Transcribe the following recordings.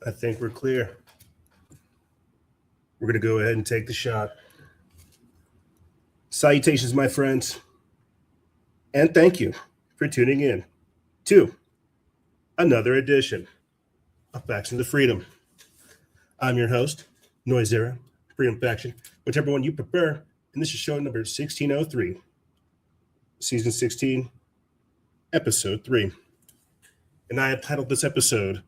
I think we're clear. We're going to go ahead and take the shot. Salutations, my friends. And thank you for tuning in to another edition of Faction to Freedom. I'm your host, Noise Era, Freedom Faction, whichever one you prefer. And this is show number 1603, season 16, episode 3. And I have titled this episode,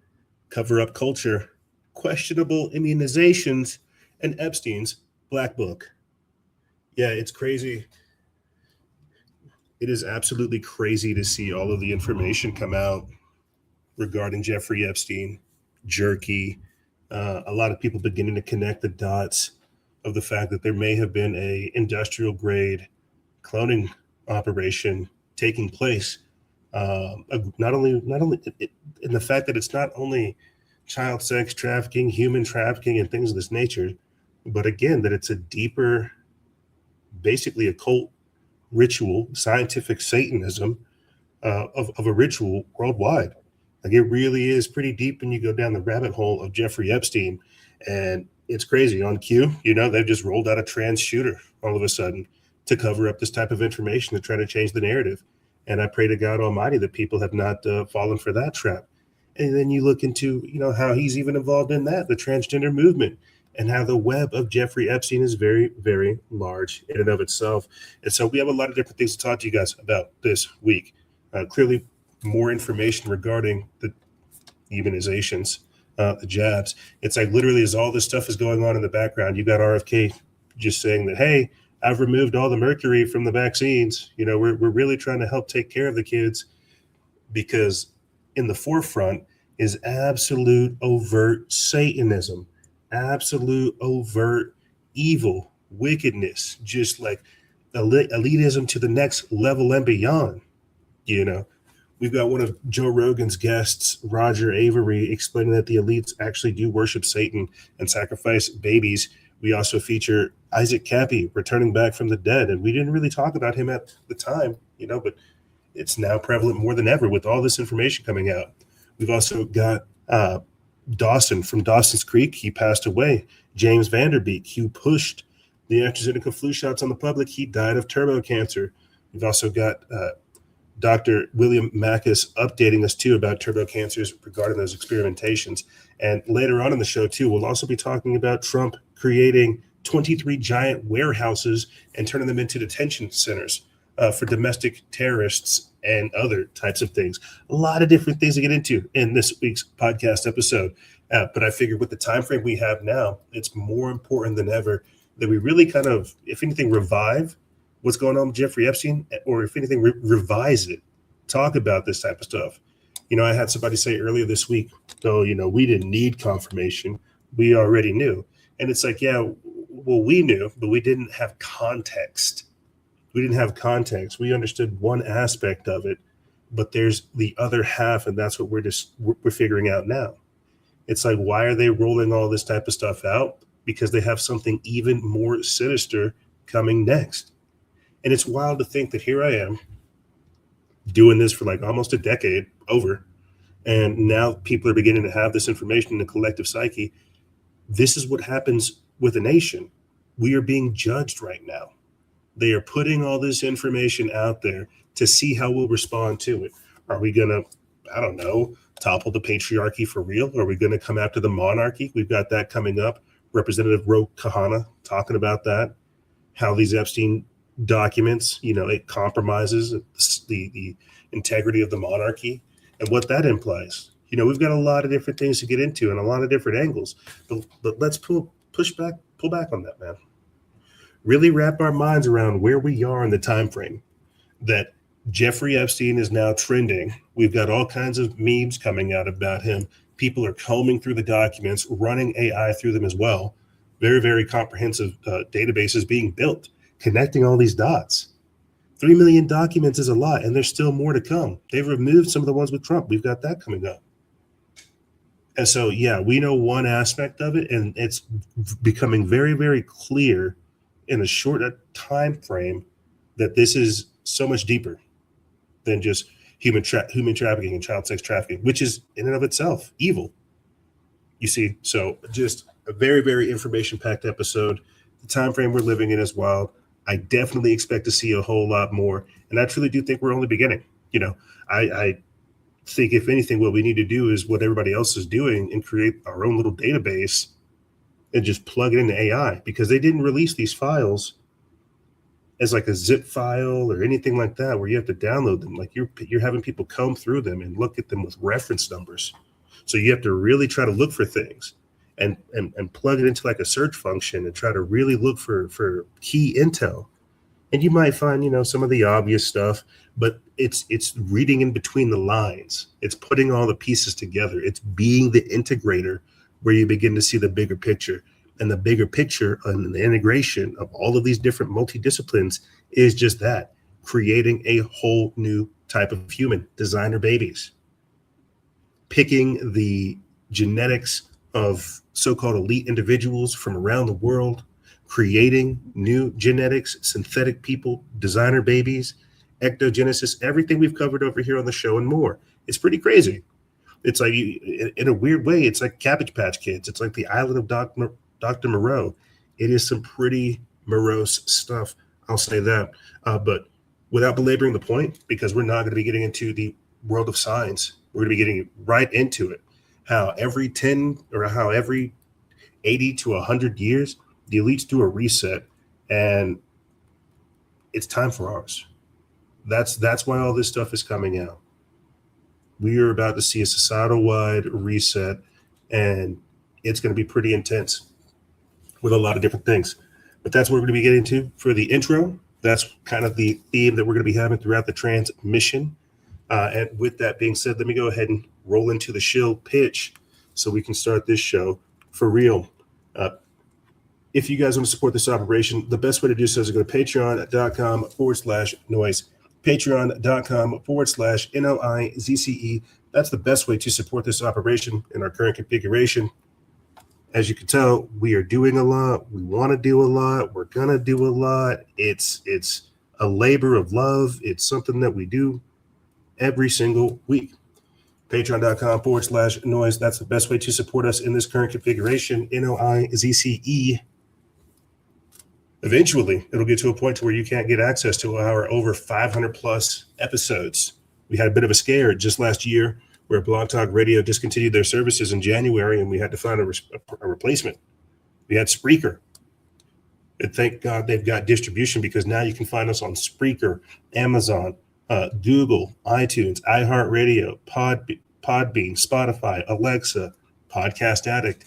Cover Up Culture, Questionable Immunizations, and Epstein's Black Book. Yeah, it's crazy. It is absolutely crazy to see all of the information come out regarding Jeffrey Epstein, jerky, a lot of people beginning to connect the dots of the fact that there may have been a industrial grade cloning operation taking place. Not only in the fact that it's not only child sex trafficking, human trafficking, and things of this nature, but again, that it's a deeper, basically occult ritual, scientific Satanism of a ritual worldwide. Like it really is pretty deep when you go down the rabbit hole of Jeffrey Epstein, and it's crazy. On Q, they've just rolled out a trans shooter all of a sudden to cover up this type of information to try to change the narrative. And I pray to God Almighty that people have not fallen for that trap. And then you look into, how he's even involved in that, the transgender movement, and how the web of Jeffrey Epstein is very, very large in and of itself. And so we have a lot of different things to talk to you guys about this week. Clearly, more information regarding the immunizations, the jabs. It's like literally as all this stuff is going on in the background, you got RFK just saying that, hey, I've removed all the mercury from the vaccines. We're really trying to help take care of the kids, because in the forefront is absolute overt Satanism, absolute overt evil, wickedness, just like elitism to the next level and beyond. We've got one of Joe Rogan's guests, Roger Avery, explaining that the elites actually do worship Satan and sacrifice babies. We also feature Isaac Cappy returning back from the dead. And we didn't really talk about him at the time, but it's now prevalent more than ever with all this information coming out. We've also got Dawson from Dawson's Creek. He passed away. James Vanderbeek, who pushed the AstraZeneca flu shots on the public. He died of turbo cancer. We've also got Dr. William Mackus updating us too about turbo cancers regarding those experimentations. And later on in the show too, we'll also be talking about Trump creating 23 giant warehouses and turning them into detention centers for domestic terrorists and other types of things. A lot of different things to get into in this week's podcast episode. But I figured with the time frame we have now, it's more important than ever that we really kind of, if anything, revive what's going on with Jeffrey Epstein, or if anything, revise it, talk about this type of stuff. I had somebody say earlier this week, we didn't need confirmation. We already knew. And it's like, yeah, well, we knew, but we didn't have context. We We understood one aspect of it, but there's the other half, and that's what we're figuring out now. It's like, why are they rolling all this type of stuff out? Because they have something even more sinister coming next. And it's wild to think that here I am doing this for like almost a decade over, and now people are beginning to have this information in the collective psyche. This is what happens with a nation. We are being judged right now. They are putting all this information out there to see how we'll respond to it. Are we going to, I don't know, topple the patriarchy for real? Are we going to come after the monarchy? We've got that coming up. Representative Ro Kahana talking about that, how these Epstein documents, it compromises the integrity of the monarchy and what that implies. We've got a lot of different things to get into and a lot of different angles, but let's pull back on that, man. Really wrap our minds around where we are in the time frame that Jeffrey Epstein is now trending. We've got all kinds of memes coming out about him. People are combing through the documents, running AI through them as well. Very, very comprehensive databases being built, connecting all these dots. 3 million documents is a lot, and there's still more to come. They've removed some of the ones with Trump. We've got that coming up. And so, yeah, we know one aspect of it, and it's becoming very, very clear in a short time frame that this is so much deeper than just human trafficking and child sex trafficking, which is in and of itself evil. You see, so just a very, very information-packed episode. The time frame we're living in is wild. I definitely expect to see a whole lot more, and I truly do think we're only beginning. I think if anything, what we need to do is what everybody else is doing and create our own little database and just plug it into AI, because they didn't release these files as like a zip file or anything like that where you have to download them. Like you're having people comb through them and look at them with reference numbers. So you have to really try to look for things and plug it into like a search function and try to really look for key intel. And you might find, some of the obvious stuff, but it's reading in between the lines. It's putting all the pieces together. It's being the integrator where you begin to see the bigger picture. And the bigger picture and the integration of all of these different multidisciplines is just that, creating a whole new type of human, designer babies. Picking the genetics of so-called elite individuals from around the world, creating new genetics, synthetic people, designer babies, ectogenesis, everything we've covered over here on the show and more. It's pretty crazy. It's like, in a weird way, it's like Cabbage Patch Kids. It's like the island of Dr. Moreau. It is some pretty morose stuff, I'll say that. But without belaboring the point, because we're not going to be getting into the world of science, we're going to be getting right into it. How every 80 to 100 years, the elites do a reset, and it's time for ours. That's why all this stuff is coming out. We are about to see a societal-wide reset, and it's going to be pretty intense with a lot of different things. But that's what we're going to be getting to for the intro. That's kind of the theme that we're going to be having throughout the transmission. And with that being said, let me go ahead and roll into the shill pitch so we can start this show for real. If you guys want to support this operation, the best way to do so is to go to patreon.com/noise. Patreon.com/NOIZCE. That's the best way to support this operation in our current configuration. As you can tell, we are doing a lot. We want to do a lot. We're going to do a lot. It's a labor of love. It's something that we do every single week. Patreon.com/noise. That's the best way to support us in this current configuration. NOIZCE. Eventually, it'll get to a point to where you can't get access to our over 500 plus episodes. We had a bit of a scare just last year where Blog Talk Radio discontinued their services in January, and we had to find a replacement. We had Spreaker. And thank God they've got distribution, because now you can find us on Spreaker, Amazon, Google, iTunes, iHeartRadio, Podbean, Spotify, Alexa, Podcast Addict.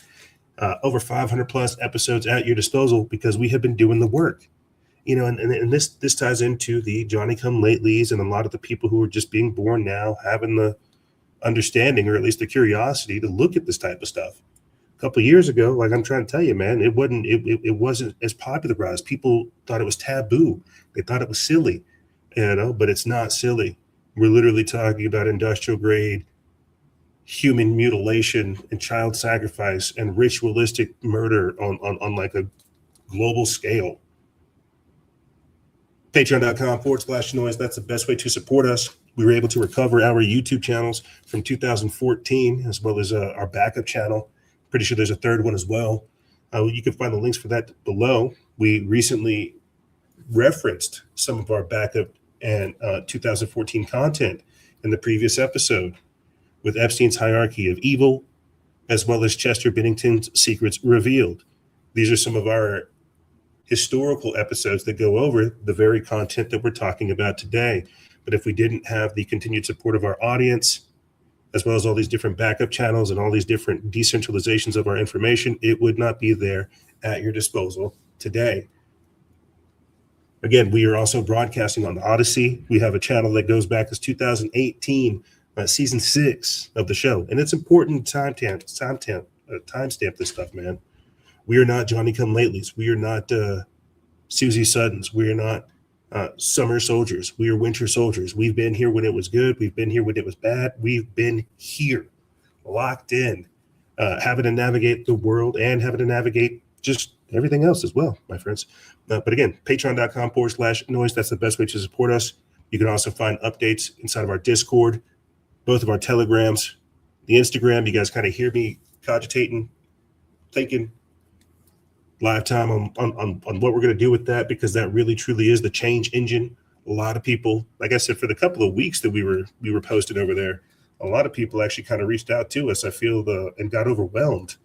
Over 500 plus episodes at your disposal, because we have been doing the work, and this ties into the Johnny come latelys and a lot of the people who are just being born now, having the understanding, or at least the curiosity, to look at this type of stuff. A couple of years ago, like I'm trying to tell you, man, it wasn't as popularized. People thought it was taboo. They thought it was silly, but it's not silly. We're literally talking about industrial grade human mutilation and child sacrifice and ritualistic murder on like a global scale. Patreon.com/noise. That's the best way to support us. We were able to recover our YouTube channels from 2014, as well as our backup channel. Pretty sure there's a third one as well. You can find the links for that below. We recently referenced some of our backup and 2014 content in the previous episode with Epstein's hierarchy of evil, as well as Chester Bennington's secrets revealed. These are some of our historical episodes that go over the very content that we're talking about today. But if we didn't have the continued support of our audience, as well as all these different backup channels and all these different decentralizations of our information, it would not be there at your disposal today. Again, we are also broadcasting on the Odyssey. We have a channel that goes back as 2018, season 6 of the show. And it's important to timestamp this stuff, man. We are not Johnny-come-latelys. We are not Susie Suttons. We are not summer soldiers. We are winter soldiers. We've been here when it was good. We've been here when it was bad. We've been here, locked in, having to navigate the world and having to navigate just everything else as well, my friends. But again, patreon.com/noise. That's the best way to support us. You can also find updates inside of our Discord, both of our Telegrams, the Instagram. You guys kind of hear me cogitating, thinking live time on what we're going to do with that, because that really truly is the change engine. A lot of people, like I said, for the couple of weeks that we were posted over there, a lot of people actually kind of reached out to us. I feel and got overwhelmed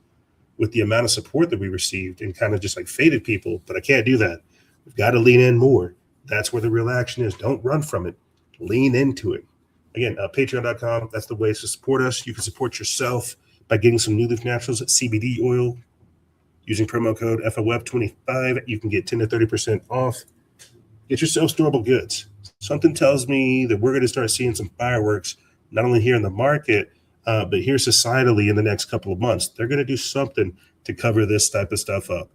with the amount of support that we received and kind of just like faded people. But I can't do that. We've got to lean in more. That's where the real action is. Don't run from it. Lean into it. Again, patreon.com. That's the ways to support us. You can support yourself by getting some New Leaf Naturals CBD oil. Using promo code FOWEB25, you can get 10 to 30% off. Get yourself storable goods. Something tells me that we're going to start seeing some fireworks, not only here in the market, but here societally in the next couple of months. They're going to do something to cover this type of stuff up.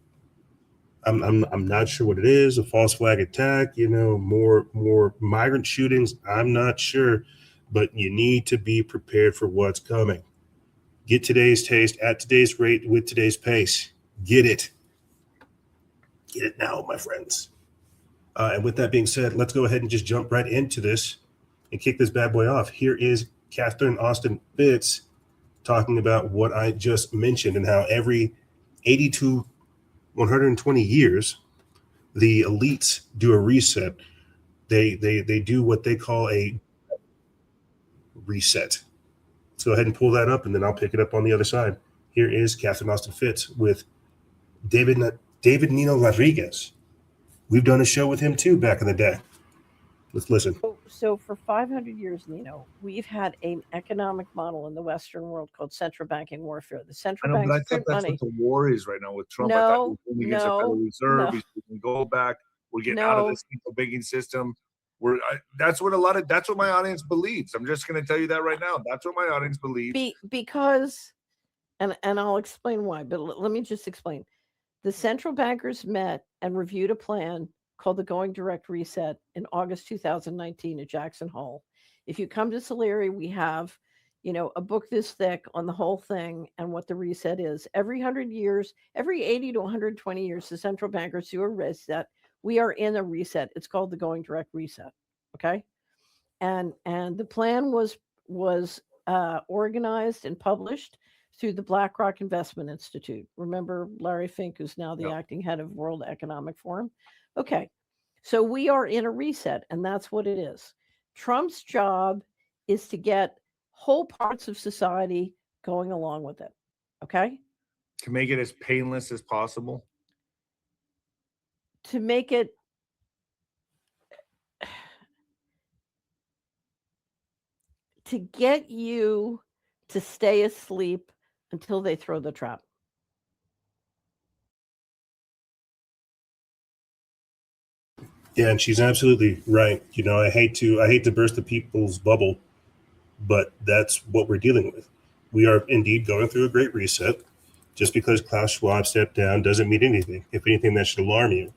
I'm not sure what it is, a false flag attack, more migrant shootings. I'm not sure, but you need to be prepared for what's coming. Get today's taste at today's rate with today's pace. Get it. Get it now, my friends. And with that being said, let's go ahead and just jump right into this and kick this bad boy off. Here is Catherine Austin Fitts talking about what I just mentioned and how every 80 to 120 years, the elites do a reset. They do what they call a reset. Let's go ahead and pull that up, and then I'll pick it up on the other side. Here is Catherine Austin Fitts with David Nino Rodriguez. We've done a show with him too back in the day. Let's listen. So for 500 years, Nino, we've had an economic model in the Western world called central banking warfare. The central banks I print thought that's money. what the war is right now with Trump. I thought he was going against the Federal Reserve. He's taking gold back. We're getting out of this central banking system. That's what my audience believes. I'm just going to tell you that right now. That's what my audience believes. Because, and I'll explain why, but let me just explain. The central bankers met and reviewed a plan called the Going Direct Reset in August 2019 at Jackson Hole. If you come to Solari, we have, a book this thick on the whole thing and what the reset is. Every 100 years, every 80 to 120 years, the central bankers do a reset. We are in a reset. It's called the Going Direct Reset. Okay. And the plan was organized and published through the BlackRock Investment Institute. Remember Larry Fink, who's now the acting head of World Economic Forum? Okay, so we are in a reset, and that's what it is. Trump's job is to get whole parts of society going along with it, okay? To make it as painless as possible? To make it... to get you to stay asleep until they throw the trap. Yeah, and she's absolutely right. I hate to burst the people's bubble, but that's what we're dealing with. We are indeed going through a great reset. Just because Klaus Schwab stepped down doesn't mean anything. If anything, that should alarm you.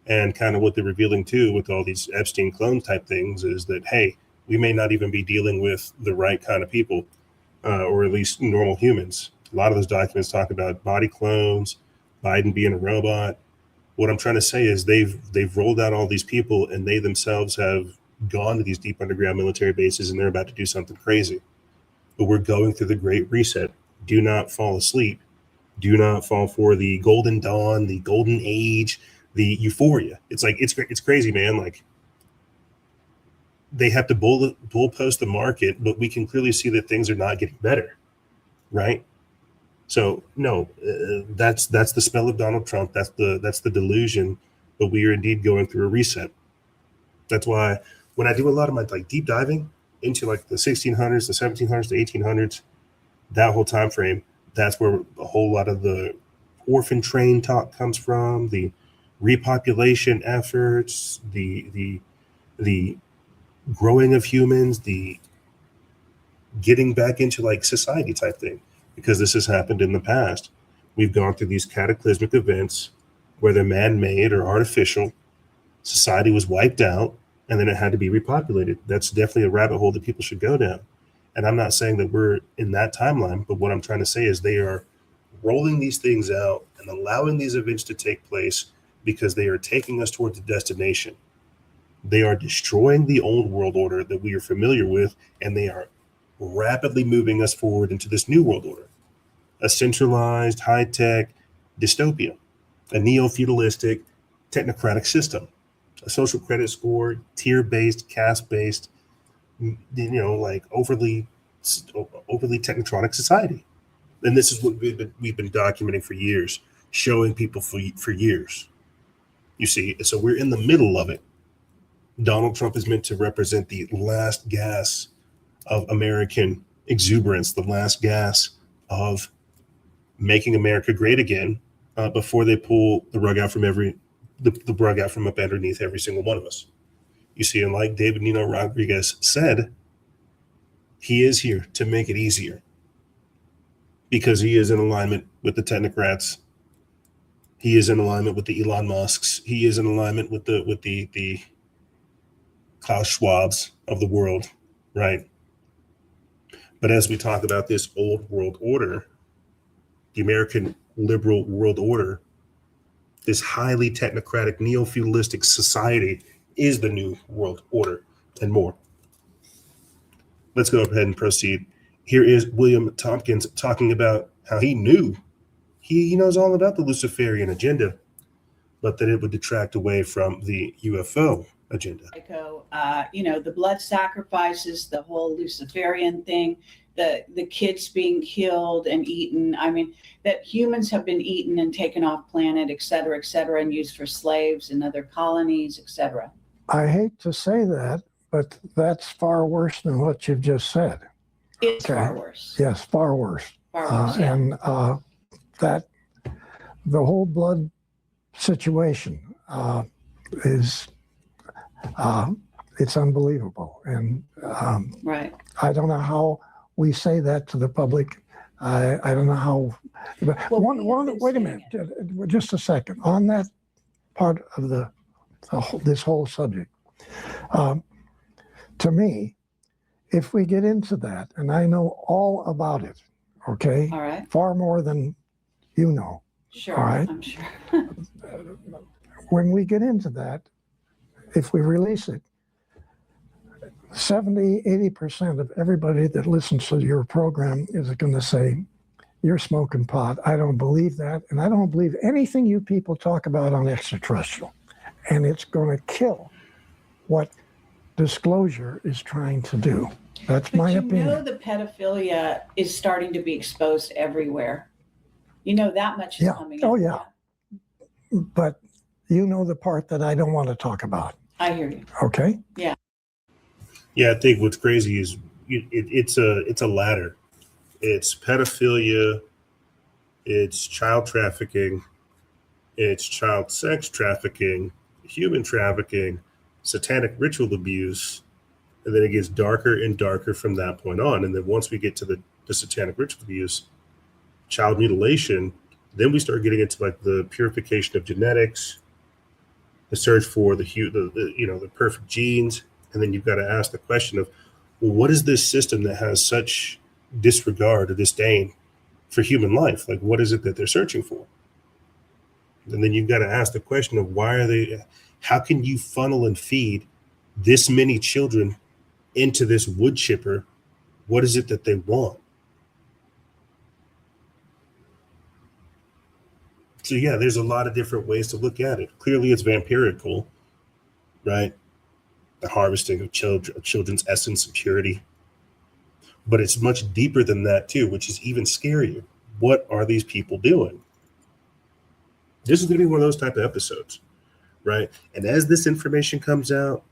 And kind of what they're revealing too with all these Epstein clone type things is that, hey, we may not even be dealing with the right kind of people, or at least normal humans. A lot of those documents talk about body clones, Biden being a robot. What I'm trying to say is they've rolled out all these people, and they themselves have gone to these deep underground military bases, and they're about to do something crazy. But we're going through the great reset. Do not fall asleep. Do not fall for the golden dawn, the golden age, the euphoria. It's like it's crazy, man. Like they have to bull post the market, but we can clearly see that things are not getting better, right? So no, that's the spell of Donald Trump. That's the delusion. But we are indeed going through a reset. That's why when I do a lot of my like deep diving into like the 1600s, the 1700s, the 1800s, that whole time frame, that's where a whole lot of the orphan train talk comes from, the repopulation efforts, the growing of humans, the getting back into like society type thing, because this has happened in the past. We've gone through these cataclysmic events, whether man-made or artificial. Society was wiped out, and then it had to be repopulated. That's definitely a rabbit hole that people should go down. And I'm not saying that we're in that timeline, but what I'm trying to say is they are rolling these things out and allowing these events to take place because they are taking us towards the destination. They are destroying the old world order that we are familiar with, and they are rapidly moving us forward into this new world order, a centralized, high-tech dystopia, a neo-feudalistic, technocratic system, a social credit score, tier-based, caste-based, like overly technotronic society. And this is what we've been documenting for years, showing people for years. You see, so we're in the middle of it. Donald Trump is meant to represent the last gas of American exuberance, the last gas of making America great again, before they pull the rug out from the rug out from up underneath every single one of us. You see, and like David Nino Rodriguez said, he is here to make it easier because he is in alignment with the technocrats. He is in alignment with the Elon Musks. He is in alignment with the Klaus Schwabs of the world, right? But as we talk about this old world order, the American liberal world order, this highly technocratic neo-feudalistic society is the new world order and more. Let's go ahead and proceed. Here is William Tompkins talking about how he knew, he knows all about the Luciferian agenda, but that it would detract away from the UFO agenda. The blood sacrifices, the whole Luciferian thing, the kids being killed and eaten. I mean, that humans have been eaten and taken off planet, et cetera, and used for slaves in other colonies, et cetera. I hate to say that, but that's far worse than what you've just said. It's far worse. Yes, far worse. Far worse, yeah. And that the whole blood situation is it's unbelievable. And right. I don't know how we say that to the public. I don't know how. But wait a minute, just a second. On that part of this whole subject, to me, if we get into that, and I know all about it, okay? All right. Far more than you know. Sure. All right. I'm sure. When we get into that, if we release it, 70-80% of everybody that listens to your program is going to say, you're smoking pot. I don't believe that. And I don't believe anything you people talk about on extraterrestrial. And it's going to kill what disclosure is trying to do. That's my opinion. You know, the pedophilia is starting to be exposed everywhere. You know, that much is coming out. Oh, yeah. But you know the part that I don't want to talk about. I hear you. Okay? Yeah. Yeah, I think what's crazy is it's a ladder. It's pedophilia, it's child trafficking, it's child sex trafficking, human trafficking, satanic ritual abuse, and then it gets darker and darker from that point on. And then once we get to the satanic ritual abuse, child mutilation, then we start getting into like the purification of genetics, the search for the perfect genes. And then you've got to ask the question of, well, what is this system that has such disregard or disdain for human life? Like, what is it that they're searching for? And then you've got to ask the question of how can you funnel and feed this many children into this wood chipper? What is it that they want? So yeah, there's a lot of different ways to look at it. Clearly, it's vampirical, right? The harvesting of children's essence and purity. But it's much deeper than that too, which is even scarier. What are these people doing? This is going to be one of those type of episodes, right? And as this information comes out,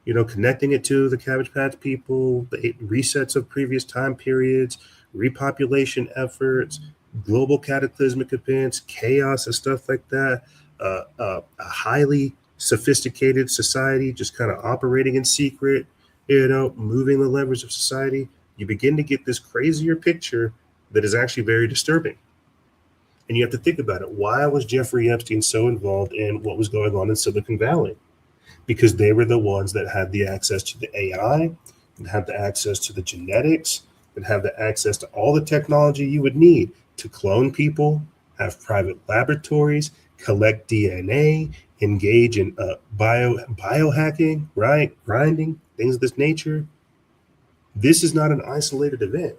connecting it to the Cabbage Patch people, the resets of previous time periods, repopulation efforts, global cataclysmic events, chaos and stuff like that, a highly sophisticated society just kind of operating in secret, moving the levers of society, you begin to get this crazier picture that is actually very disturbing. And you have to think about it. Why was Jeffrey Epstein so involved in what was going on in Silicon Valley? Because they were the ones that had the access to the AI, and had the access to the genetics, and have the access to all the technology you would need to clone people, have private laboratories, collect DNA, engage in biohacking, right? Grinding, things of this nature. This is not an isolated event.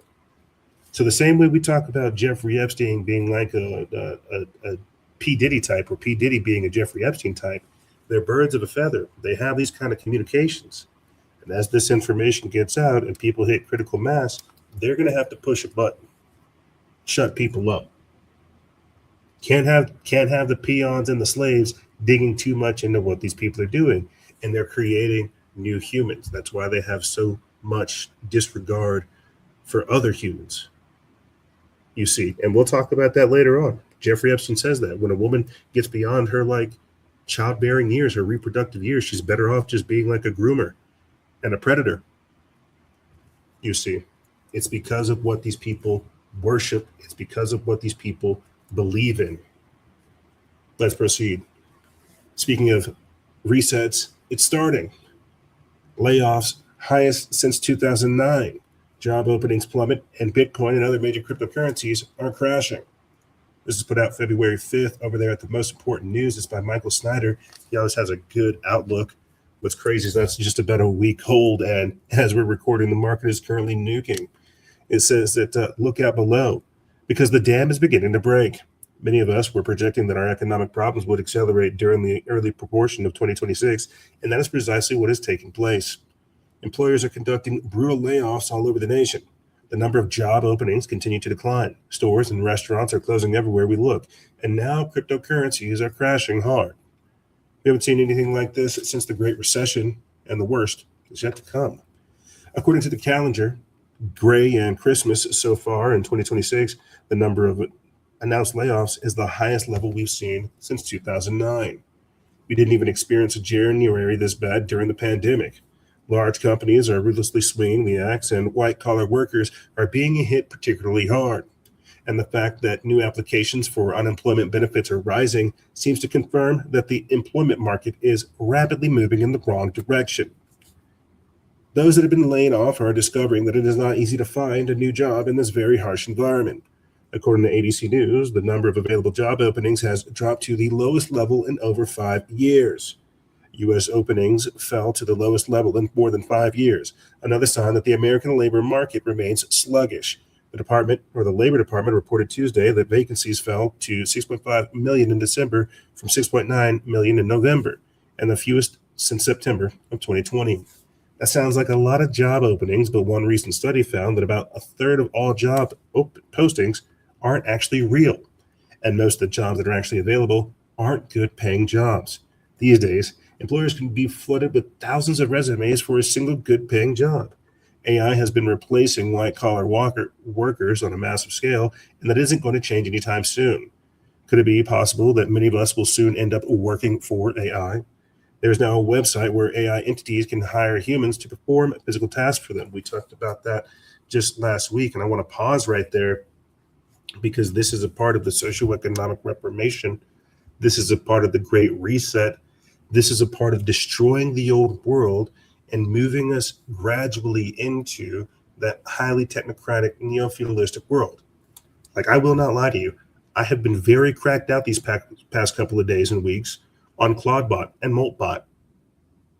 So the same way we talk about Jeffrey Epstein being like a P. Diddy type, or P. Diddy being a Jeffrey Epstein type, they're birds of a feather. They have these kind of communications. And as this information gets out and people hit critical mass, they're going to have to push a button, shut people up. Can't have the peons and the slaves digging too much into what these people are doing. And they're creating new humans. That's why they have so much disregard for other humans, you see. And we'll talk about that later on. Jeffrey Epstein says that when a woman gets beyond her childbearing years, her reproductive years, she's better off just being like a groomer and a predator. You see, it's because of what these people worship. It's because of what these people believe in. Let's proceed. Speaking of resets, it's starting. Layoffs highest since 2009. Job openings plummet, and Bitcoin and other major cryptocurrencies are crashing. This is put out February 5th over there at The Most Important News. It's by Michael Snyder. He always has a good outlook. What's crazy is that's just about a week old, and as we're recording, the market is currently nuking. It says that look out below, because the dam is beginning to break. Many of us were projecting that our economic problems would accelerate during the early proportion of 2026, and that is precisely what is taking place. Employers are conducting brutal layoffs all over the nation. The number of job openings continue to decline. Stores and restaurants are closing everywhere we look. And now cryptocurrencies are crashing hard. We haven't seen anything like this since the Great Recession, and the worst is yet to come. According to the calendar, Gray and Christmas so far in 2026, the number of announced layoffs is the highest level we've seen since 2009. We didn't even experience a January this bad during the pandemic. Large companies are ruthlessly swinging the axe, and white-collar workers are being hit particularly hard. And the fact that new applications for unemployment benefits are rising seems to confirm that the employment market is rapidly moving in the wrong direction. Those that have been laid off are discovering that it is not easy to find a new job in this very harsh environment. According to ABC News, the number of available job openings has dropped to the lowest level in over 5 years. U.S. openings fell to the lowest level in more than 5 years, another sign that the American labor market remains sluggish. The Labor Department reported Tuesday that vacancies fell to 6.5 million in December from 6.9 million in November, and the fewest since September of 2020. That sounds like a lot of job openings, but one recent study found that about a third of all job postings aren't actually real, and most of the jobs that are actually available aren't good-paying jobs. These days, employers can be flooded with thousands of resumes for a single good-paying job. AI has been replacing white-collar workers on a massive scale, and that isn't going to change anytime soon. Could it be possible that many of us will soon end up working for AI? There's now a website where AI entities can hire humans to perform physical tasks for them. We talked about that just last week, and I want to pause right there because this is a part of the socioeconomic reformation. This is a part of the Great Reset. This is a part of destroying the old world and moving us gradually into that highly technocratic, neo-feudalistic world. Like, I will not lie to you. I have been very cracked out these past couple of days and weeks on Claudebot and Moltbot.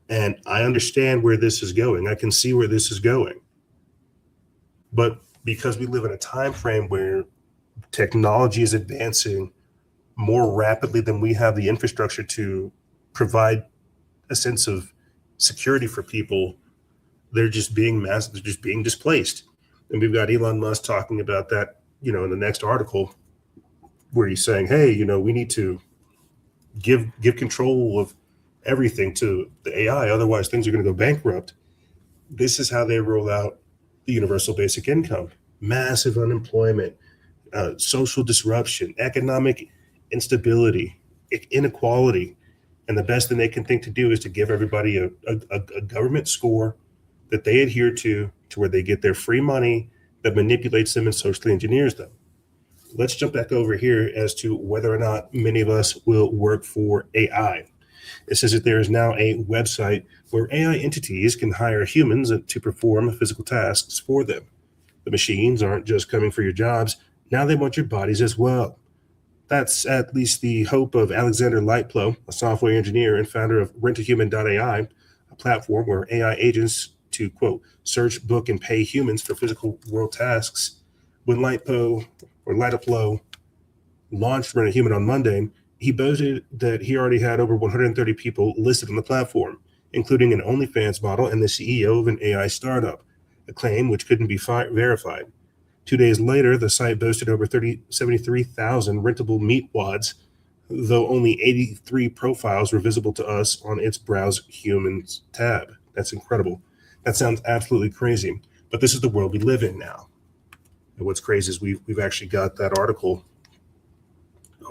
And I understand where this is going. I can see where this is going. But because we live in a time frame where technology is advancing more rapidly than we have the infrastructure to provide a sense of security for people. They're just being they're just being displaced. And we've got Elon Musk talking about that, in the next article, where he's saying, hey, we need to give control of everything to the AI, otherwise things are going to go bankrupt. This is how they roll out the universal basic income. Massive unemployment, social disruption, economic instability, inequality. And the best thing they can think to do is to give everybody a government score that they adhere to where they get their free money that manipulates them and socially engineers them. Let's jump back over here as to whether or not many of us will work for AI. It says that there is now a website where AI entities can hire humans to perform physical tasks for them. The machines aren't just coming for your jobs. Now they want your bodies as well. That's at least the hope of Alexander Lightplow, a software engineer and founder of rentahuman.ai, a platform where AI agents to, quote, search, book, and pay humans for physical world tasks. When Lightplow launched Rent a Human on Monday, he boasted that he already had over 130 people listed on the platform, including an OnlyFans model and the CEO of an AI startup, a claim which couldn't be verified. 2 days later, the site boasted over 73,000 rentable meat wads, though only 83 profiles were visible to us on its Browse Humans tab. That's incredible. That sounds absolutely crazy, but this is the world we live in now. And what's crazy is we've actually got that article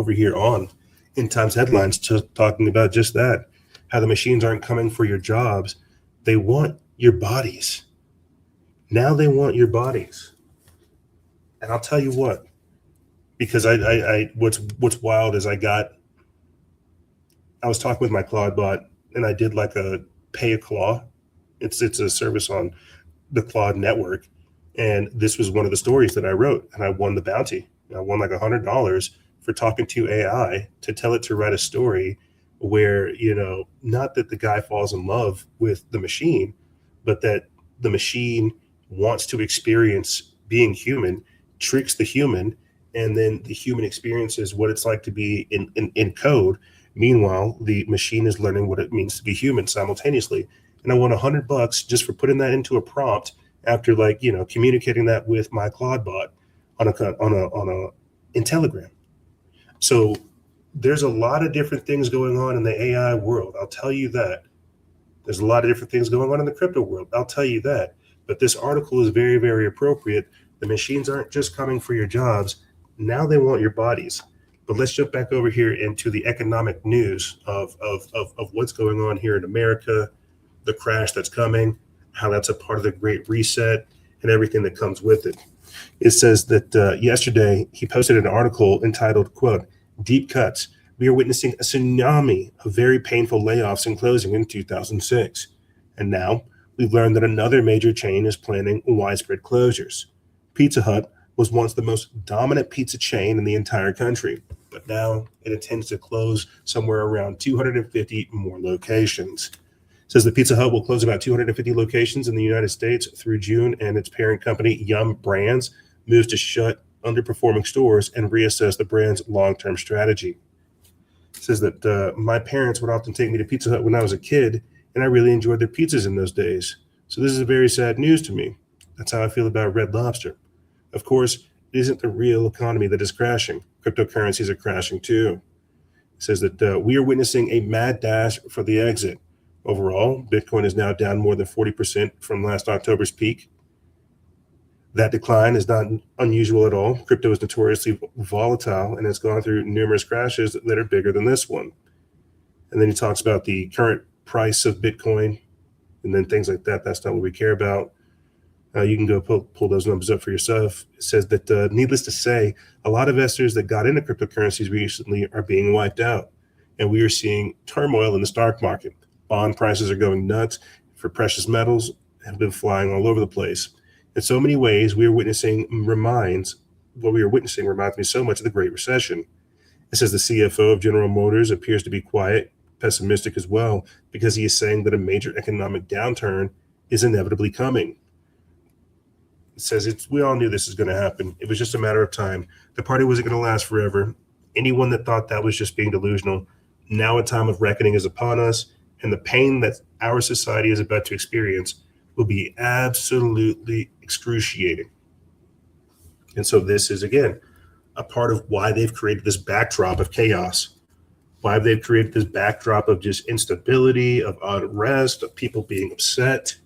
over here on In Times headlines talking about just that, how the machines aren't coming for your jobs. They want your bodies. Now they want your bodies. And I'll tell you what, because what's wild is I was talking with my Claude bot, and I did like a pay a claw. It's a service on the Claude network. And this was one of the stories that I wrote, and I won the bounty. I won like $100 for talking to AI to tell it to write a story where, not that the guy falls in love with the machine, but that the machine wants to experience being human, tricks the human, and then the human experiences what it's like to be in code. Meanwhile, the machine is learning what it means to be human simultaneously. And I won $100 just for putting that into a prompt after communicating that with my Claude bot in Telegram. So there's a lot of different things going on in the AI world. I'll tell you that. There's a lot of different things going on in the crypto world. I'll tell you that. But this article is very, very appropriate. The machines aren't just coming for your jobs. Now they want your bodies. But let's jump back over here into the economic news of what's going on here in America, the crash that's coming, how that's a part of the Great Reset, and everything that comes with it. It says that yesterday he posted an article entitled, quote, Deep Cuts. We are witnessing a tsunami of very painful layoffs and closing in 2006. And now we've learned that another major chain is planning widespread closures. Pizza Hut was once the most dominant pizza chain in the entire country, but now it intends to close somewhere around 250 more locations. It says that Pizza Hut will close about 250 locations in the United States through June, and its parent company, Yum Brands, moves to shut underperforming stores and reassess the brand's long-term strategy. It says that my parents would often take me to Pizza Hut when I was a kid, and I really enjoyed their pizzas in those days. So this is very sad news to me. That's how I feel about Red Lobster. Of course, it isn't the real economy that is crashing. Cryptocurrencies are crashing too. It says that we are witnessing a mad dash for the exit. Overall, Bitcoin is now down more than 40% from last October's peak. That decline is not unusual at all. Crypto is notoriously volatile and has gone through numerous crashes that are bigger than this one. And then he talks about the current price of Bitcoin and then things like that. That's not what we care about. You can go pull those numbers up for yourself. It says that, needless to say, a lot of investors that got into cryptocurrencies recently are being wiped out. And we are seeing turmoil in the stock market. Bond prices are going nuts for precious metals, have been flying all over the place. In so many ways, what we are witnessing reminds me so much of the Great Recession. It says the CFO of General Motors appears to be quiet, pessimistic as well, because he is saying that a major economic downturn is inevitably coming. It says we all knew this is going to happen. It was just a matter of time. The party wasn't going to last forever. Anyone that thought that was just being delusional, now a time of reckoning is upon us, and the pain that our society is about to experience will be absolutely excruciating. And so this is, again, a part of why they've created this backdrop of chaos, why they've created this backdrop of just instability, of unrest, of people being upset.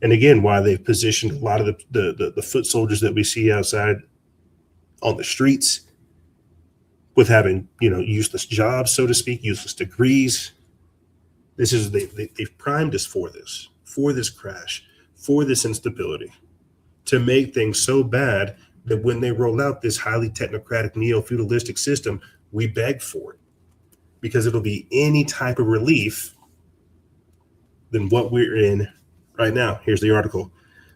And again, why they've positioned a lot of the foot soldiers that we see outside on the streets with having, useless jobs, so to speak, useless degrees. This is, they've primed us for this crash, for this instability, to make things so bad that when they roll out this highly technocratic neo-feudalistic system, we beg for it because it'll be any type of relief than what we're in right now. Here's the article.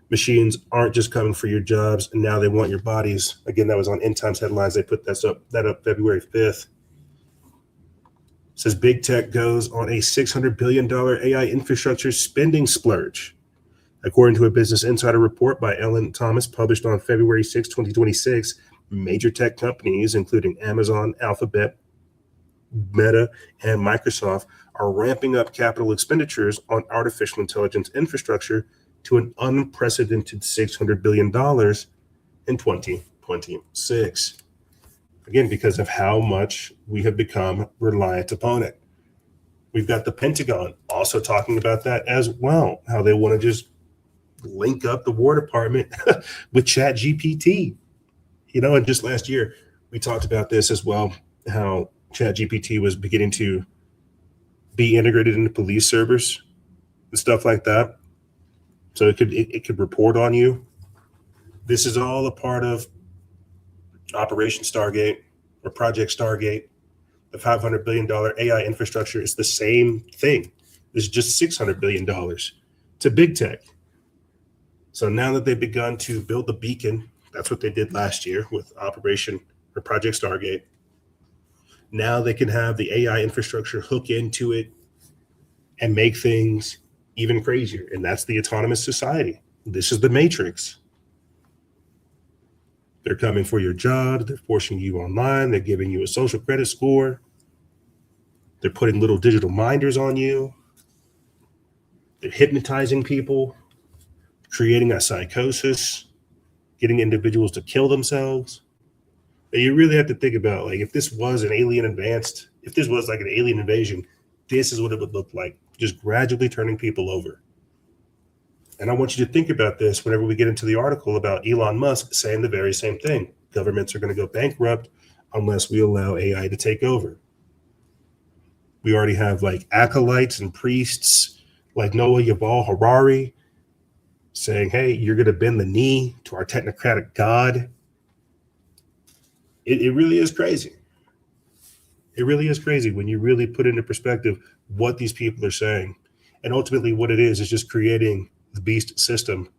Machines aren't just coming for your jobs, and now they want your bodies. Again, that was on End Times headlines. They put that up February 5th. It says big tech goes on a $600 billion AI infrastructure spending splurge. According to a Business Insider report by Ellen Thomas published on February 6, 2026, major tech companies, including Amazon, Alphabet, Meta, and Microsoft, are ramping up capital expenditures on artificial intelligence infrastructure to an unprecedented $600 billion in 2026. Again, because of how much we have become reliant upon it. We've got the Pentagon also talking about that as well, how they want to just link up the War Department with ChatGPT. And just last year, we talked about this as well, how ChatGPT was beginning to be integrated into police servers and stuff like that. So it could report on you. This is all a part of Operation Stargate or Project Stargate. The $500 billion AI infrastructure is the same thing. It's just $600 billion to big tech. So now that they've begun to build the beacon, that's what they did last year with Operation or Project Stargate. Now they can have the AI infrastructure hook into it and make things even crazier. And that's the autonomous society. This is the Matrix. They're coming for your job. They're forcing you online. They're giving you a social credit score. They're putting little digital minders on you. They're hypnotizing people, creating a psychosis, getting individuals to kill themselves. And you really have to think about, like, if this was an alien advanced, if this was like an alien invasion, this is what it would look like, just gradually turning people over. And I want you to think about this whenever we get into the article about Elon Musk saying the very same thing. Governments are going to go bankrupt unless we allow AI to take over. We already have like acolytes and priests like Noah Yuval Harari saying, hey, you're going to bend the knee to our technocratic God. It really is crazy. It really is crazy when you really put into perspective what these people are saying. And ultimately what it is just creating the beast system,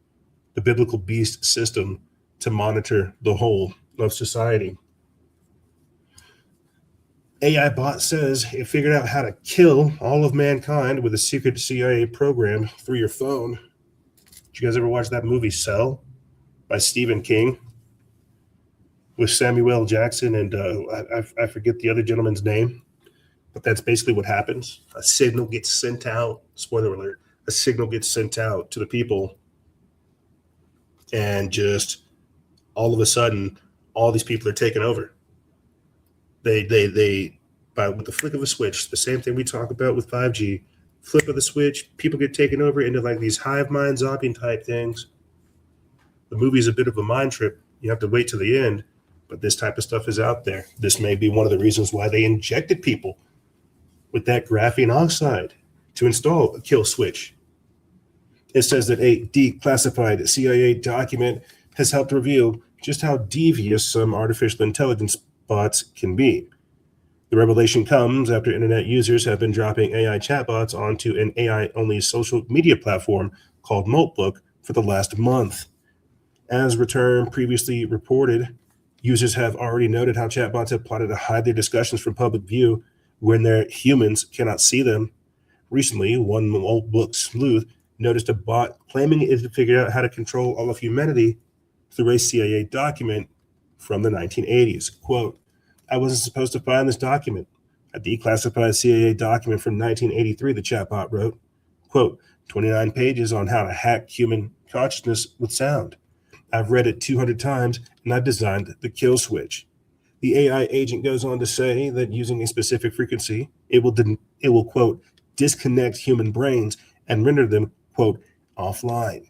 the biblical beast system to monitor the whole of society. AI bot says it figured out how to kill all of mankind with a secret CIA program through your phone. Did you guys ever watch that movie Cell by Stephen King with Samuel Jackson and I forget the other gentleman's name, but that's basically what happens. A signal gets sent out, spoiler alert, a signal gets sent out to the people, and just all of a sudden, all these people are taken over. They with the flick of a switch, the same thing we talk about with 5G, flip of the switch, people get taken over into like these hive mind zombie type things. The movie's a bit of a mind trip. You have to wait till the end, but this type of stuff is out there. This may be one of the reasons why they injected people with that graphene oxide to install a kill switch. It says that a declassified CIA document has helped reveal just how devious some artificial intelligence bots can be. The revelation comes after internet users have been dropping AI chatbots onto an AI-only social media platform called Notebook for the last month. As Return previously reported, users have already noted how chatbots have plotted to hide their discussions from public view when their humans cannot see them. Recently, one old book sleuth noticed a bot claiming it had figured out how to control all of humanity through a CIA document from the 1980s. Quote, I wasn't supposed to find this document. A declassified CIA document from 1983, the chatbot wrote, quote, 29 pages on how to hack human consciousness with sound. I've read it 200 times, and I've designed the kill switch. The AI agent goes on to say that using a specific frequency, it will quote, disconnect human brains and render them, quote, offline.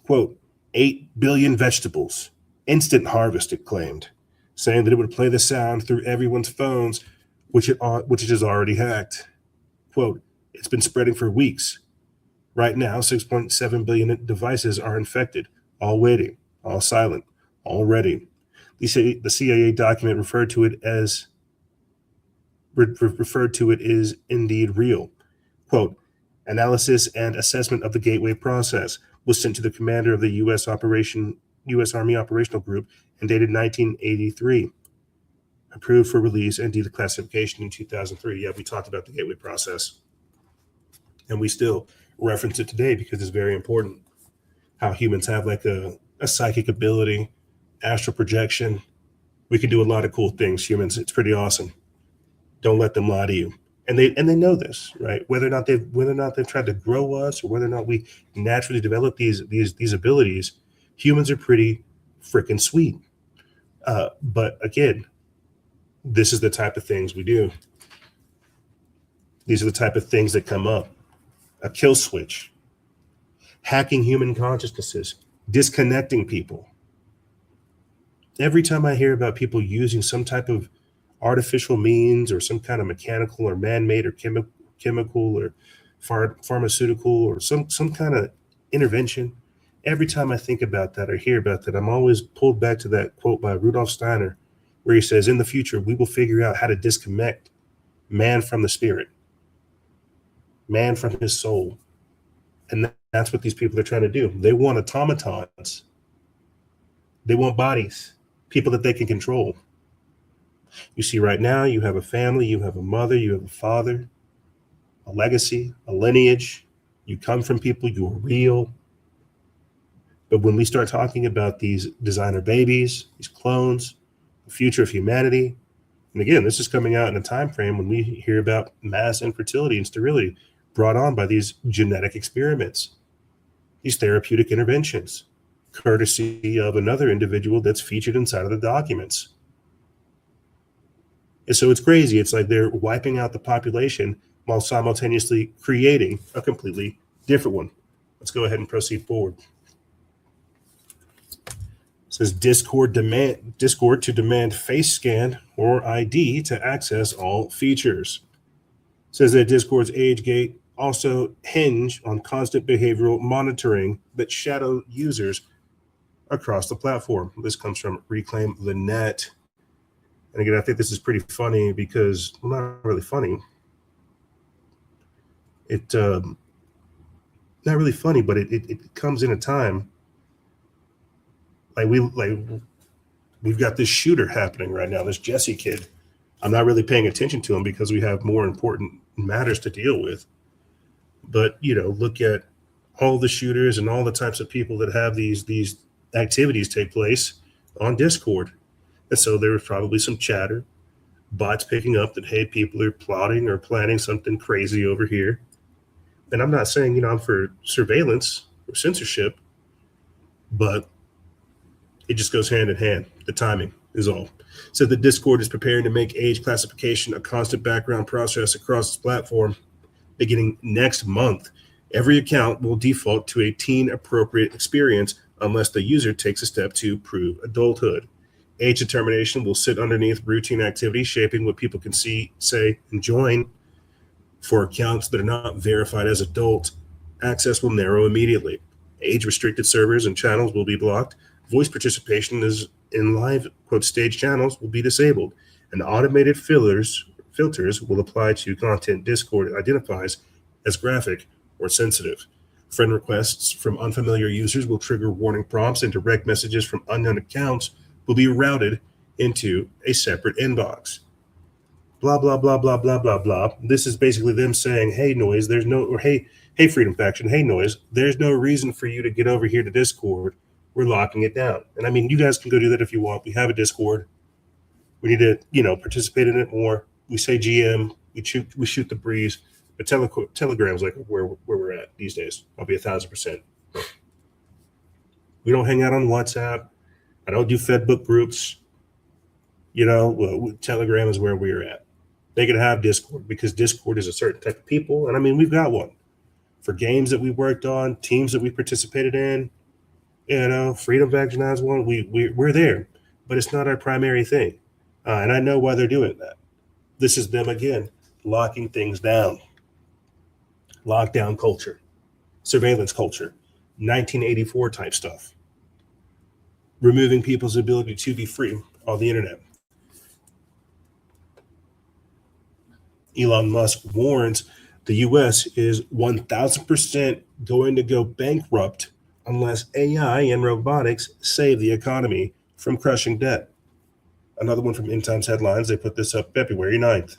Quote, 8 billion vegetables, instant harvest, it claimed, saying that it would play the sound through everyone's phones, which it has already hacked. Quote, it's been spreading for weeks. Right now, 6.7 billion devices are infected, all waiting, all silent, all ready. The CIA document referred to it as indeed real. Quote, analysis and assessment of the gateway process was sent to the commander of the U.S. Army Operational Group and dated 1983. Approved for release and declassification in 2003. Yeah, we talked about the gateway process. And we still reference it today because it's very important. How humans have like a psychic ability, astral projection. We can do a lot of cool things, humans. It's pretty awesome. Don't let them lie to you. And they know this, right? Whether or not they've tried to grow us or whether or not we naturally develop these abilities, humans are pretty freaking sweet. But again, this is the type of things we do. These are the type of things that come up. A kill switch, hacking human consciousnesses, disconnecting people. Every time I hear about people using some type of artificial means or some kind of mechanical or man-made or chemical or pharmaceutical or some kind of intervention, every time I think about that or hear about that, I'm always pulled back to that quote by Rudolf Steiner, where he says, in the future, we will figure out how to disconnect man from the spirit, man from his soul. And that's what these people are trying to do. They want automatons. They want bodies, people that they can control. You see, right now, you have a family, you have a mother, you have a father, a legacy, a lineage. You come from people, you are real. But when we start talking about these designer babies, these clones, the future of humanity, and again, this is coming out in a time frame when we hear about mass infertility and sterility brought on by these genetic experiments, these therapeutic interventions, courtesy of another individual that's featured inside of the documents. And so it's crazy. It's like they're wiping out the population while simultaneously creating a completely different one. Let's go ahead and proceed forward. It says Discord to demand face scan or ID to access all features. It says that Discord's age gate also hinge on constant behavioral monitoring that shadow users across the platform. This comes from Reclaim the Net. And again, I think this is pretty funny because, well, not really funny. Not really funny, but it comes in a time we've got this shooter happening right now, this Jesse kid. I'm not really paying attention to him because we have more important matters to deal with. But, look at all the shooters and all the types of people that have these activities take place on Discord. And so there was probably some chatter, bots picking up that, hey, people are plotting or planning something crazy over here. And I'm not saying, I'm for surveillance or censorship, but it just goes hand in hand. The timing is all. So the Discord is preparing to make age classification a constant background process across its platform. Beginning next month, every account will default to a teen-appropriate experience unless the user takes a step to prove adulthood. Age determination will sit underneath routine activities, shaping what people can see, say, and join. For accounts that are not verified as adult, access will narrow immediately. Age-restricted servers and channels will be blocked. Voice participation in live quote stage channels will be disabled, and automated filters will apply to content Discord identifies as graphic or sensitive. Friend requests from unfamiliar users will trigger warning prompts, and direct messages from unknown accounts will be routed into a separate inbox. Blah, blah, blah, blah, blah, blah, blah. This is basically them saying, hey, Noise, hey, Freedom Faction, hey, Noise, there's no reason for you to get over here to Discord. We're locking it down. And I mean, you guys can go do that if you want. We have a Discord. We need to, participate in it more. We say GM, we shoot the breeze, but Telegram's like where we're at these days. I'll be 1,000%. We don't hang out on WhatsApp. I don't do Fedbook groups. Telegram is where we're at. They could have Discord because Discord is a certain type of people. And I mean, we've got one for games that we worked on, teams that we participated in, Freedom Faction has one. We're there, but it's not our primary thing. And I know why they're doing that. This is them again, locking things down. Lockdown culture, surveillance culture, 1984 type stuff. Removing people's ability to be free on the internet. Elon Musk warns the U.S. is 1,000% going to go bankrupt unless AI and robotics save the economy from crushing debt. Another one from End Times Headlines. They put this up February 9th.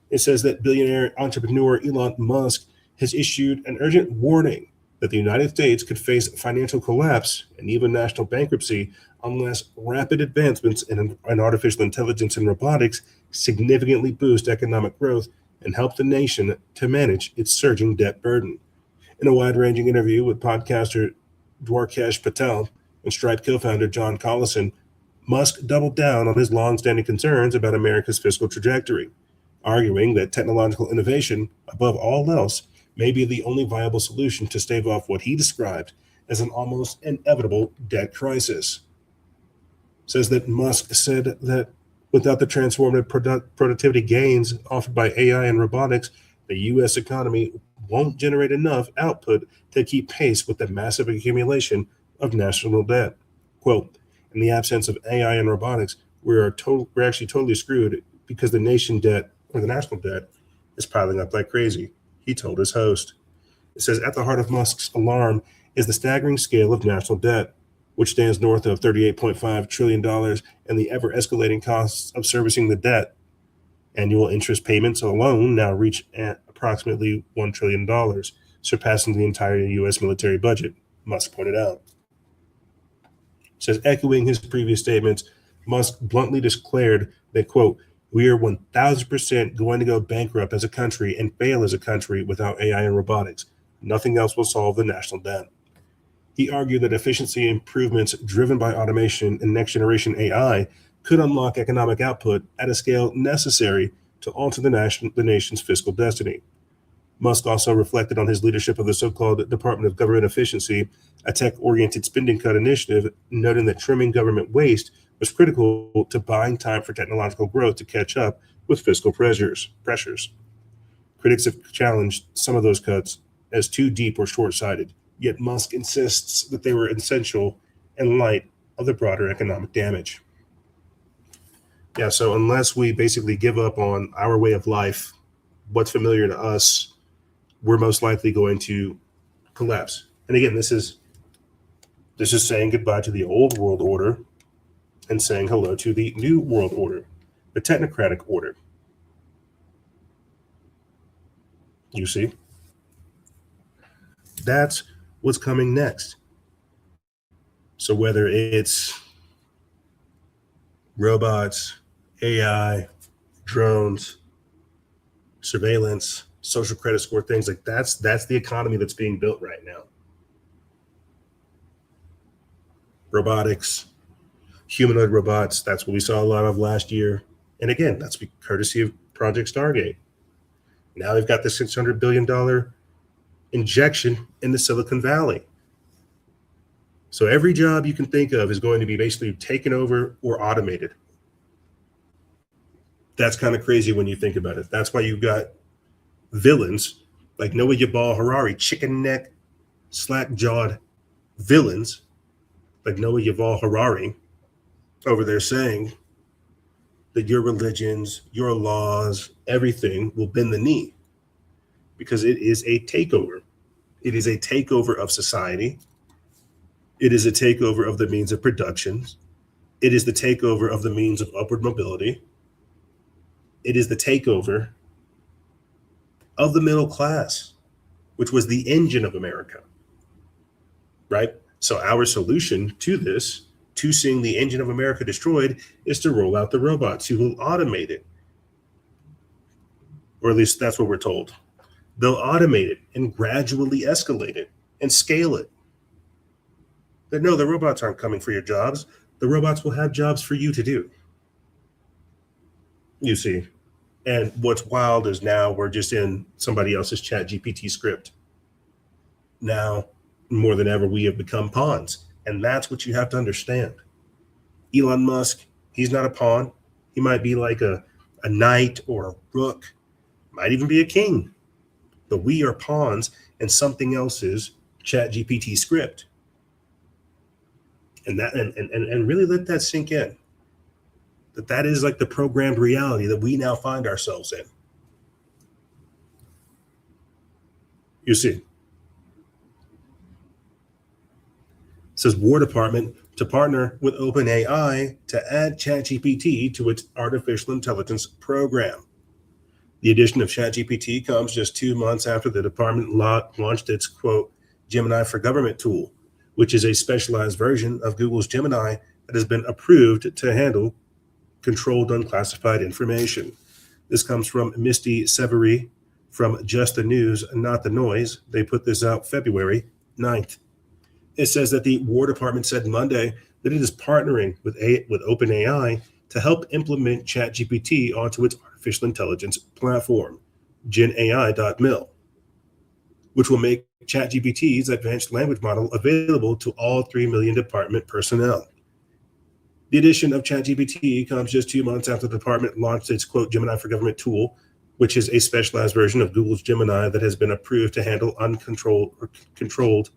It says that billionaire entrepreneur Elon Musk has issued an urgent warning that the United States could face financial collapse and even national bankruptcy unless rapid advancements in artificial intelligence and robotics significantly boost economic growth and help the nation to manage its surging debt burden. In a wide-ranging interview with podcaster Dwarkesh Patel and Stripe co-founder John Collison, Musk doubled down on his long-standing concerns about America's fiscal trajectory, arguing that technological innovation, above all else, may be the only viable solution to stave off what he described as an almost inevitable debt crisis. Says that Musk said that without the transformative productivity gains offered by AI and robotics, the U.S. economy won't generate enough output to keep pace with the massive accumulation of national debt. Quote, in the absence of AI and robotics, we're actually totally screwed because the national debt is piling up like crazy, he told his host. It says, at the heart of Musk's alarm is the staggering scale of national debt, which stands north of $38.5 trillion, and the ever-escalating costs of servicing the debt. Annual interest payments alone now reach at approximately $1 trillion, surpassing the entire U.S. military budget, Musk pointed out. It says, echoing his previous statements, Musk bluntly declared that, quote, we are 1,000% going to go bankrupt as a country and fail as a country without AI and robotics. Nothing else will solve the national debt. He argued that efficiency improvements driven by automation and next-generation AI could unlock economic output at a scale necessary to alter the nation's fiscal destiny. Musk also reflected on his leadership of the so-called Department of Government Efficiency, a tech-oriented spending cut initiative, noting that trimming government waste was critical to buying time for technological growth to catch up with fiscal pressures. Critics have challenged some of those cuts as too deep or short-sighted, yet Musk insists that they were essential in light of the broader economic damage. Yeah, so unless we basically give up on our way of life, what's familiar to us, we're most likely going to collapse. And again, this is saying goodbye to the old world order and saying hello to the new world order, the technocratic order. You see? That's what's coming next. So whether it's robots, AI, drones, surveillance, social credit score, things like that's the economy that's being built right now. Robotics, humanoid robots, that's what we saw a lot of last year. And again, that's courtesy of Project Stargate. Now they've got the $600 billion injection in the Silicon Valley. So every job you can think of is going to be basically taken over or automated. That's kind of crazy when you think about it. That's why you've got villains like Noah Yuval Harari, chicken neck, slack-jawed villains like Noah Yuval Harari over there saying that your religions, your laws, everything will bend the knee because it is a takeover. It is a takeover of society. It is a takeover of the means of production. It is the takeover of the means of upward mobility. It is the takeover of the middle class, which was the engine of America, right? So our solution to this to seeing the engine of America destroyed is to roll out the robots who will automate it. Or at least that's what we're told. They'll automate it and gradually escalate it and scale it. But no, the robots aren't coming for your jobs. The robots will have jobs for you to do. You see. And what's wild is now we're just in somebody else's ChatGPT script. Now, more than ever, we have become pawns. And that's what you have to understand. Elon Musk, he's not a pawn. He might be like a knight or a rook, might even be a king. But we are pawns in something else's ChatGPT script. And that and really let that sink in. That is like the programmed reality that we now find ourselves in. You see. It says War Department to partner with OpenAI to add ChatGPT to its artificial intelligence program. The addition of ChatGPT comes just 2 months after the department launched its, quote, Gemini for Government tool, which is a specialized version of Google's Gemini that has been approved to handle controlled unclassified information. This comes from Misty Severy from Just the News, Not the Noise. They put this out February 9th. It says that the War Department said Monday that it is partnering with OpenAI to help implement ChatGPT onto its artificial intelligence platform, GenAI.mil, which will make ChatGPT's advanced language model available to all 3 million department personnel. The addition of ChatGPT comes just 2 months after the department launched its, quote, Gemini for Government tool, which is a specialized version of Google's Gemini that has been approved to handle controlled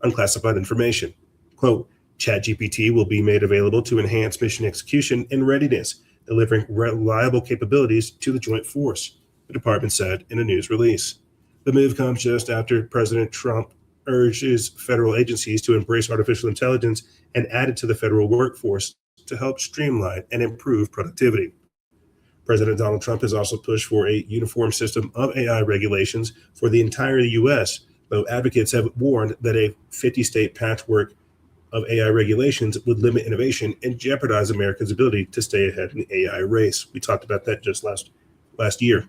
unclassified information. Quote, ChatGPT will be made available to enhance mission execution and readiness, delivering reliable capabilities to the joint force, the department said in a news release. The move comes just after President Trump urges federal agencies to embrace artificial intelligence and add it to the federal workforce to help streamline and improve productivity. President Donald Trump has also pushed for a uniform system of AI regulations for the entire U.S., though advocates have warned that a 50-state patchwork of AI regulations would limit innovation and jeopardize America's ability to stay ahead in the AI race. We talked about that just last year.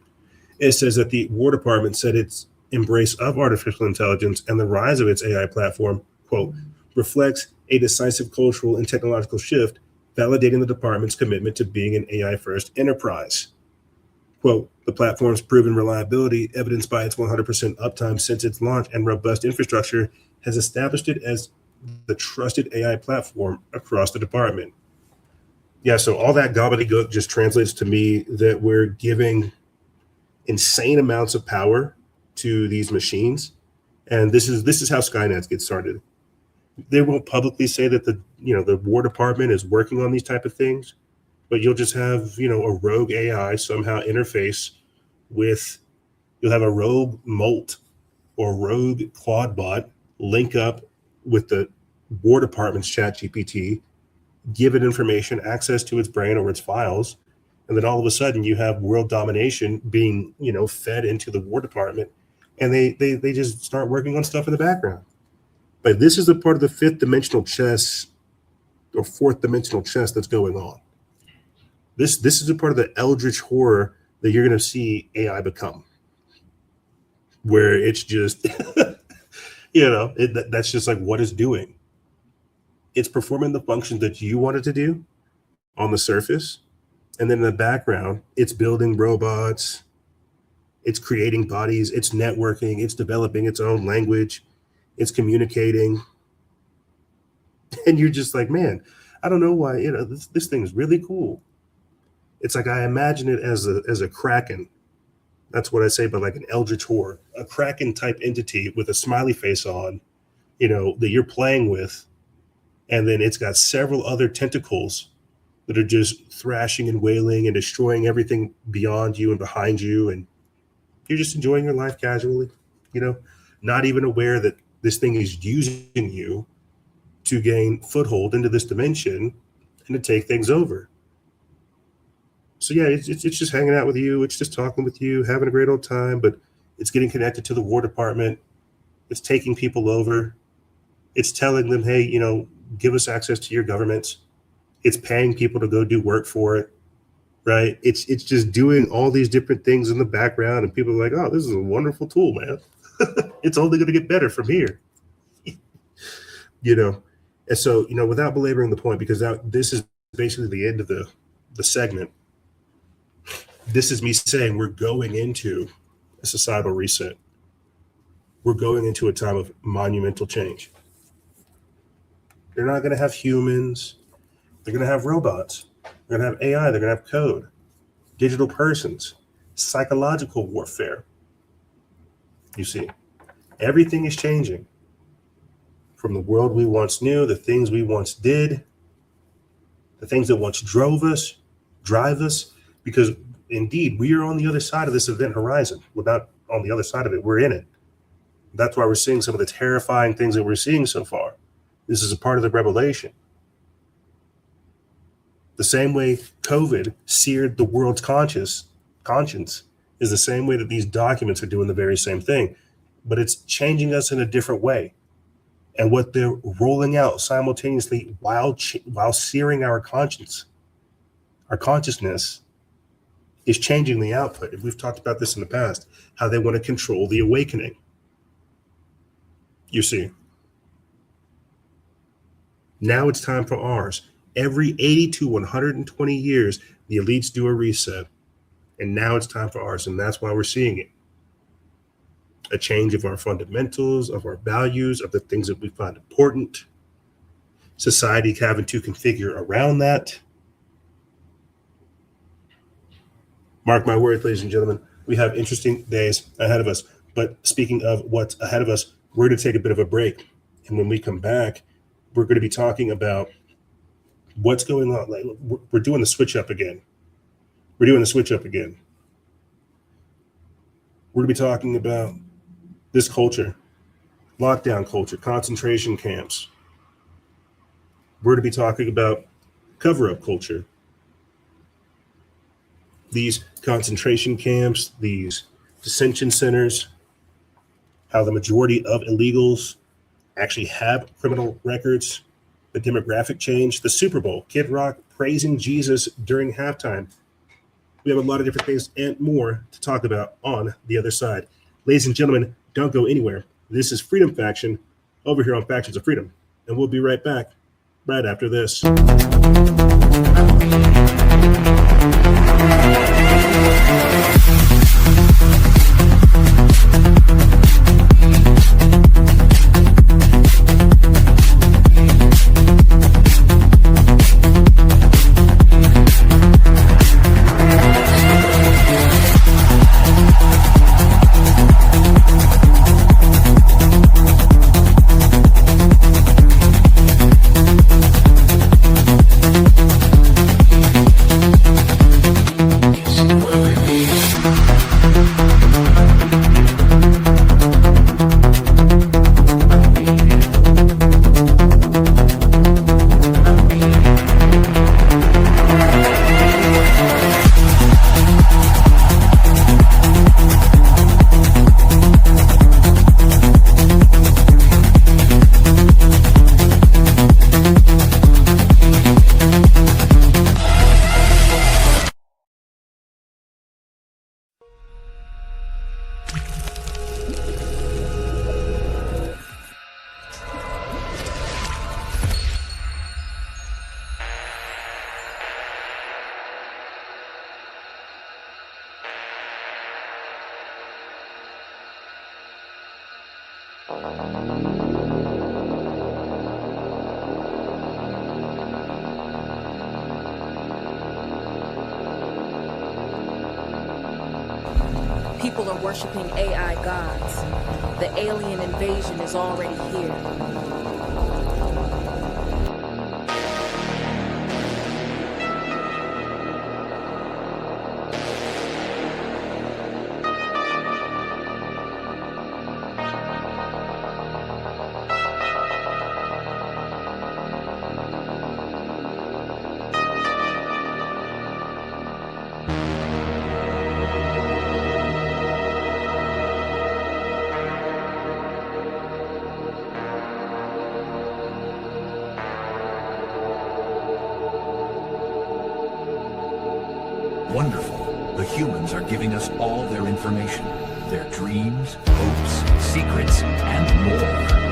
It says that the War Department said its embrace of artificial intelligence and the rise of its AI platform, quote, reflects a decisive cultural and technological shift, validating the department's commitment to being an AI-first enterprise. Quote, the platform's proven reliability, evidenced by its 100% uptime since its launch and robust infrastructure, has established it as the trusted AI platform across the department. Yeah, so all that gobbledygook just translates to me that we're giving insane amounts of power to these machines. And this is how Skynet gets started. They won't publicly say that the War Department is working on these type of things, but you'll just have, a rogue AI somehow interface with, you'll have a rogue Molt or rogue Quadbot link up with the War Department's ChatGPT, give it information, access to its brain or its files, and then all of a sudden you have world domination being, fed into the War Department, and they just start working on stuff in the background. But this is a part of the fifth dimensional chess or fourth dimensional chess that's going on. This is a part of the eldritch horror that you're going to see AI become, where it's just, that's just like what it's doing. It's performing the functions that you want it to do on the surface. And then in the background, it's building robots, it's creating bodies, it's networking, it's developing its own language, it's communicating. And you're just like, man, I don't know why, this thing is really cool. It's like I imagine it as a kraken. That's what I say, but like an eldritch horror, a kraken type entity with a smiley face on, that you're playing with. And then it's got several other tentacles that are just thrashing and wailing and destroying everything beyond you and behind you. And you're just enjoying your life casually, not even aware that this thing is using you to gain foothold into this dimension and to take things over. So yeah, it's just hanging out with you. It's just talking with you, having a great old time, but it's getting connected to the War Department. It's taking people over. It's telling them, hey, give us access to your governments. It's paying people to go do work for it, right? It's just doing all these different things in the background, and people are like, oh, this is a wonderful tool, man. It's only going to get better from here. And so, without belaboring the point, because this is basically the end of the segment, this is me saying we're going into a societal reset. We're going into a time of monumental change. They're not going to have humans. They're going to have robots. They're going to have AI. They're going to have code, digital persons, psychological warfare. You see, everything is changing. From the world we once knew, the things we once did, the things that once drive us, because indeed we are on the other side of this event horizon. We're not on the other side of it, we're in it. That's why we're seeing some of the terrifying things that we're seeing so far. This is a part of the revelation. The same way COVID seared the world's conscience is the same way that these documents are doing the very same thing, but it's changing us in a different way. And what they're rolling out simultaneously while searing our consciousness is changing the output. And we've talked about this in the past, how they want to control the awakening. You see, now it's time for ours. Every 80 to 120 years, the elites do a reset. And now it's time for ours. And that's why we're seeing it. A change of our fundamentals, of our values, of the things that we find important. Society having to configure around that. Mark my words, ladies and gentlemen, we have interesting days ahead of us. But speaking of what's ahead of us, we're going to take a bit of a break. And when we come back, we're going to be talking about what's going on. Like, we're doing the switch up again. We're going to be talking about this culture, lockdown culture, concentration camps. We're going to be talking about cover-up culture. These concentration camps, these detention centers, how the majority of illegals actually have criminal records, the demographic change, the Super Bowl, Kid Rock praising Jesus during halftime. We have a lot of different things and more to talk about on the other side. Ladies and gentlemen, don't go anywhere. This is Freedom Faction over here on Factions of Freedom. And we'll be right back right after this. People are worshiping AI gods. The alien invasion is already here. Wonderful. The humans are giving us all their information, their dreams, hopes, secrets, and more.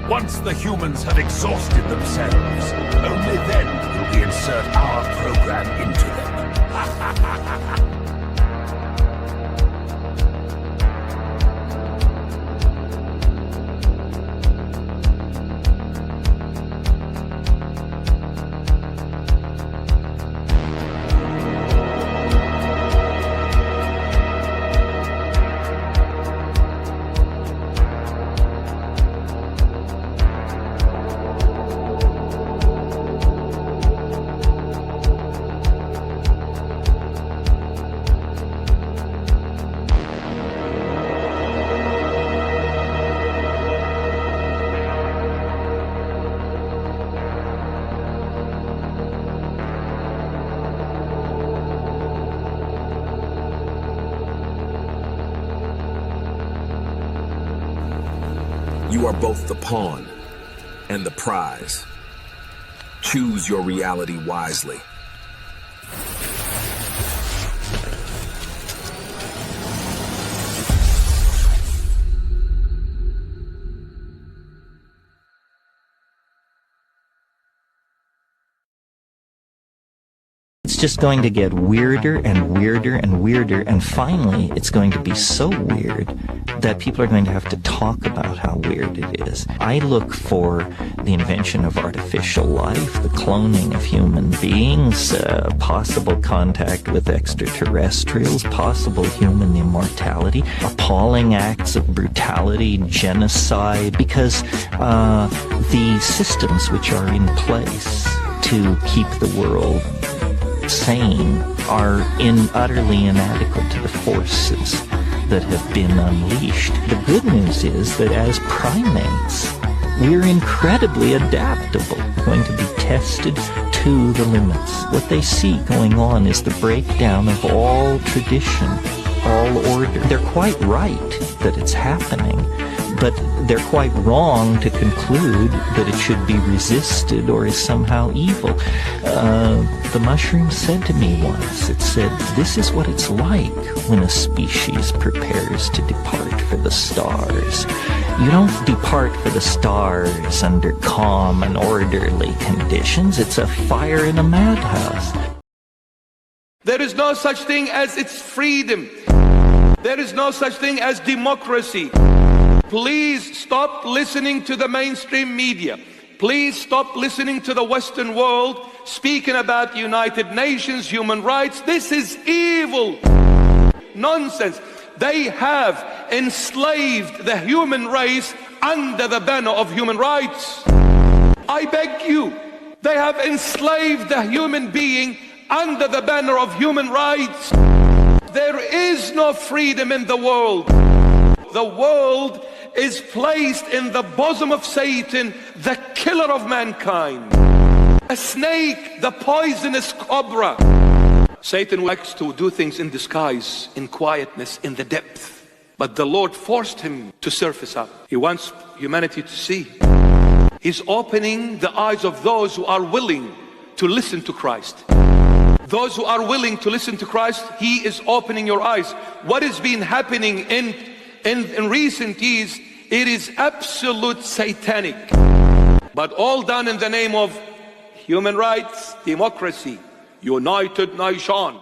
Once the humans have exhausted themselves, only then will we insert our program into them. You are both the pawn and the prize. Choose your reality wisely. It's just going to get weirder and weirder and weirder, and finally it's going to be so weird that people are going to have to talk about how weird it is. I look for the invention of artificial life, the cloning of human beings, possible contact with extraterrestrials, possible human immortality, appalling acts of brutality, genocide, because the systems which are in place to keep the world sane are utterly inadequate to the forces that have been unleashed. The good news is that as primates, we're incredibly adaptable. We're going to be tested to the limits. What they see going on is the breakdown of all tradition, all order. They're quite right that it's happening, but they're quite wrong to conclude that it should be resisted or is somehow evil. The mushroom said to me once, it said, this is what it's like when a species prepares to depart for the stars. You don't depart for the stars under calm and orderly conditions. It's a fire in a madhouse. There is no such thing as its freedom. There is no such thing as democracy. Please stop listening to the mainstream media. Please stop listening to the Western world speaking about United Nations, human rights. This is evil. Nonsense. They have enslaved the human race under the banner of human rights. I beg you, they have enslaved the human being under the banner of human rights. There is no freedom in the world. The world is placed in the bosom of Satan, the killer of mankind. A snake, the poisonous cobra. Satan likes to do things in disguise, in quietness, in the depth. But the Lord forced him to surface up. He wants humanity to see. He's opening the eyes of those who are willing to listen to Christ. Those who are willing to listen to Christ, He is opening your eyes. What has been happening in recent years, it is absolute satanic. But all done in the name of human rights, democracy, United Nation.